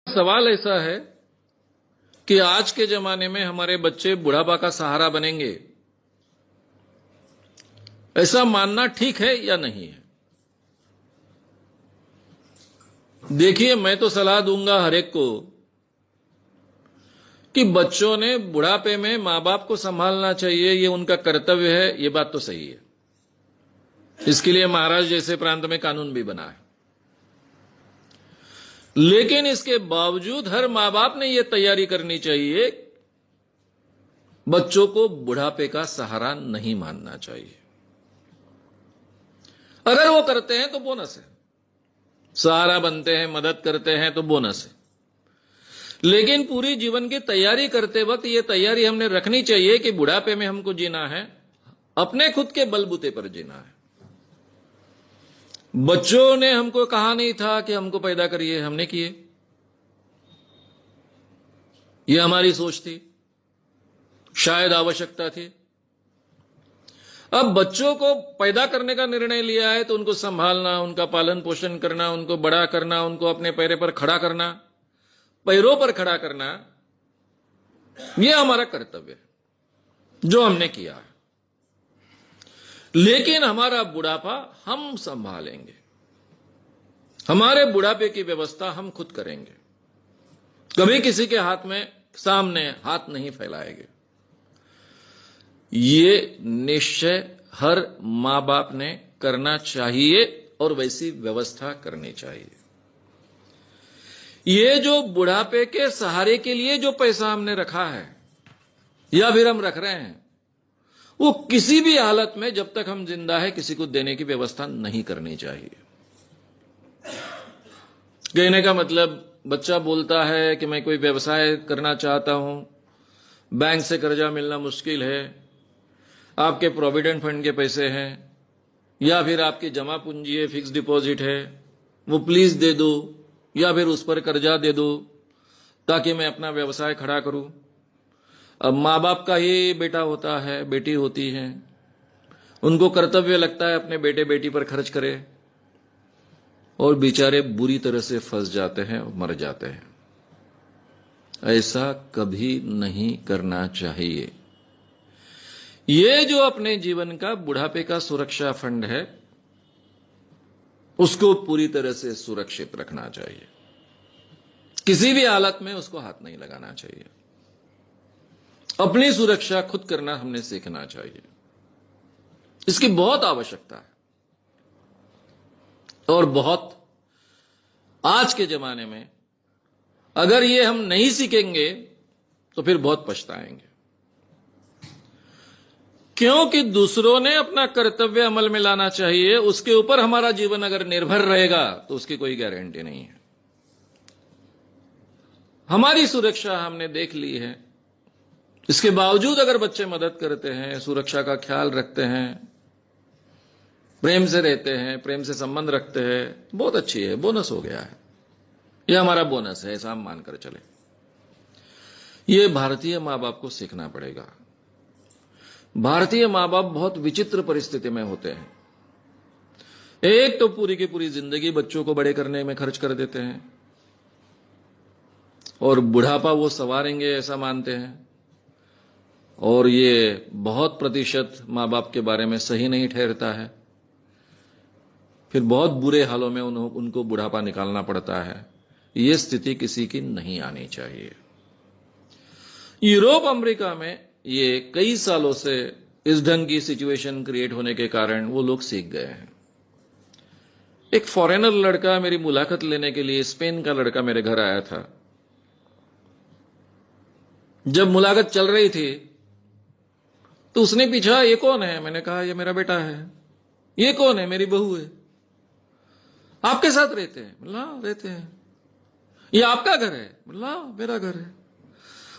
सवाल ऐसा है कि आज के जमाने में हमारे बच्चे बुढ़ापा का सहारा बनेंगे, ऐसा मानना ठीक है या नहीं है? देखिए, मैं तो सलाह दूंगा हर एक को कि बच्चों ने बुढ़ापे में मां बाप को संभालना चाहिए, ये उनका कर्तव्य है। ये बात तो सही है। इसके लिए महाराष्ट्र जैसे प्रांत में कानून भी बना है। लेकिन इसके बावजूद हर मां बाप ने यह तैयारी करनी चाहिए, बच्चों को बुढ़ापे का सहारा नहीं मानना चाहिए। अगर वो करते हैं तो बोनस है, सहारा बनते हैं, मदद करते हैं तो बोनस है। लेकिन पूरी जीवन की तैयारी करते वक्त यह तैयारी हमने रखनी चाहिए कि बुढ़ापे में हमको जीना है, अपने खुद के बलबूते पर जीना है। बच्चों ने हमको कहा नहीं था कि हमको पैदा करिए, हमने किए। यह हमारी सोच थी, शायद आवश्यकता थी। अब बच्चों को पैदा करने का निर्णय लिया है तो उनको संभालना, उनका पालन पोषण करना, उनको बड़ा करना, उनको अपने पैरों पर खड़ा करना, यह हमारा कर्तव्य है जो हमने किया है। लेकिन हमारा बुढ़ापा हम संभालेंगे, हमारे बुढ़ापे की व्यवस्था हम खुद करेंगे, कभी किसी के हाथ में सामने हाथ नहीं फैलाएंगे। ये निश्चय हर मां बाप ने करना चाहिए और वैसी व्यवस्था करनी चाहिए। ये जो बुढ़ापे के सहारे के लिए जो पैसा हमने रखा है या फिर हम रख रहे हैं, वो किसी भी हालत में जब तक हम जिंदा है किसी को देने की व्यवस्था नहीं करनी चाहिए। कहने का मतलब, बच्चा बोलता है कि मैं कोई व्यवसाय करना चाहता हूं, बैंक से कर्जा मिलना मुश्किल है, आपके प्रोविडेंट फंड के पैसे हैं या फिर आपकी जमा पूंजी है, फिक्स डिपॉजिट है, वो प्लीज दे दो या फिर उस पर कर्जा दे दो ताकि मैं अपना व्यवसाय खड़ा करूं। अब मां बाप का ही बेटा होता है, बेटी होती है, उनको कर्तव्य लगता है अपने बेटे बेटी पर खर्च करे, और बेचारे बुरी तरह से फंस जाते हैं और मर जाते हैं। ऐसा कभी नहीं करना चाहिए। ये जो अपने जीवन का बुढ़ापे का सुरक्षा फंड है, उसको पूरी तरह से सुरक्षित रखना चाहिए। किसी भी हालत में उसको हाथ नहीं लगाना चाहिए। अपनी सुरक्षा खुद करना हमने सीखना चाहिए। इसकी बहुत आवश्यकता है और बहुत, आज के जमाने में अगर ये हम नहीं सीखेंगे तो फिर बहुत पछताएंगे, क्योंकि दूसरों ने अपना कर्तव्य अमल में लाना चाहिए, उसके ऊपर हमारा जीवन अगर निर्भर रहेगा तो उसकी कोई गारंटी नहीं है। हमारी सुरक्षा हमने देख ली है, इसके बावजूद अगर बच्चे मदद करते हैं, सुरक्षा का ख्याल रखते हैं, प्रेम से रहते हैं, प्रेम से संबंध रखते हैं, बहुत अच्छी है, बोनस हो गया है। यह हमारा बोनस है, ऐसा हम मानकर चले। यह भारतीय मां बाप को सीखना पड़ेगा। भारतीय मां बाप बहुत विचित्र परिस्थिति में होते हैं। एक तो पूरी की पूरी जिंदगी बच्चों को बड़े करने में खर्च कर देते हैं और बुढ़ापा वो संवारेंगे ऐसा मानते हैं, और ये बहुत प्रतिशत मां बाप के बारे में सही नहीं ठहरता है। फिर बहुत बुरे हालों में उनको बुढ़ापा निकालना पड़ता है। ये स्थिति किसी की नहीं आनी चाहिए। यूरोप अमेरिका में ये कई सालों से इस ढंग की सिचुएशन क्रिएट होने के कारण वो लोग सीख गए हैं। एक फॉरेनर लड़का मेरी मुलाकात लेने के लिए, स्पेन का लड़का मेरे घर आया था। जब मुलाकात चल रही थी तो उसने पूछा, ये कौन है? मैंने कहा, ये मेरा बेटा है। ये कौन है? मेरी बहू है। आपके साथ रहते हैं? बोला, रहते हैं। ये आपका घर है? बोला, मेरा घर है।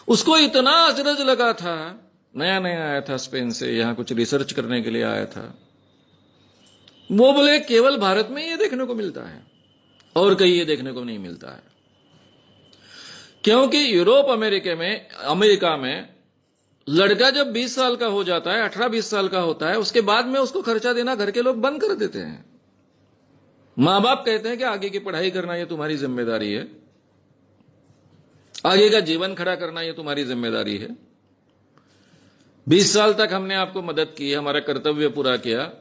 उसको इतना अचरज लगा था, नया नया आया था स्पेन से, यहां कुछ रिसर्च करने के लिए आया था। वो बोले, केवल भारत में ये देखने को मिलता है और कहीं ये देखने को नहीं मिलता है, क्योंकि यूरोप अमेरिका में लड़का जब 20 साल का हो जाता है, 18-20 साल का होता है, उसके बाद में उसको खर्चा देना घर के लोग बंद कर देते हैं। मां बाप कहते हैं कि आगे की पढ़ाई करना ये तुम्हारी जिम्मेदारी है, आगे का जीवन खड़ा करना ये तुम्हारी जिम्मेदारी है। 20 साल तक हमने आपको मदद की, हमारा कर्तव्य पूरा किया,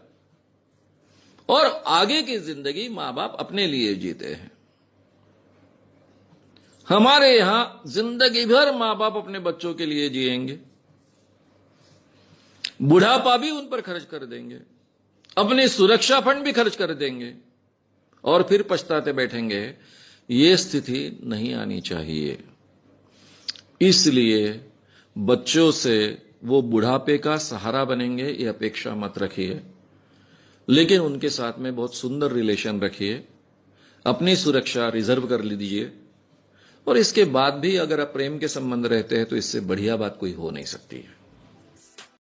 और आगे की जिंदगी मां बाप अपने लिए जीते हैं। हमारे यहां जिंदगी भर मां बाप अपने बच्चों के लिए जिएंगे, बुढ़ापा भी उन पर खर्च कर देंगे, अपनी सुरक्षा फंड भी खर्च कर देंगे, और फिर पछताते बैठेंगे। ये स्थिति नहीं आनी चाहिए। इसलिए बच्चों से वो बुढ़ापे का सहारा बनेंगे ये अपेक्षा मत रखिए, लेकिन उनके साथ में बहुत सुंदर रिलेशन रखिए, अपनी सुरक्षा रिजर्व कर लीजिए, और इसके बाद भी अगर आप प्रेम के संबंध रहते हैं तो इससे बढ़िया बात कोई हो नहीं सकती है।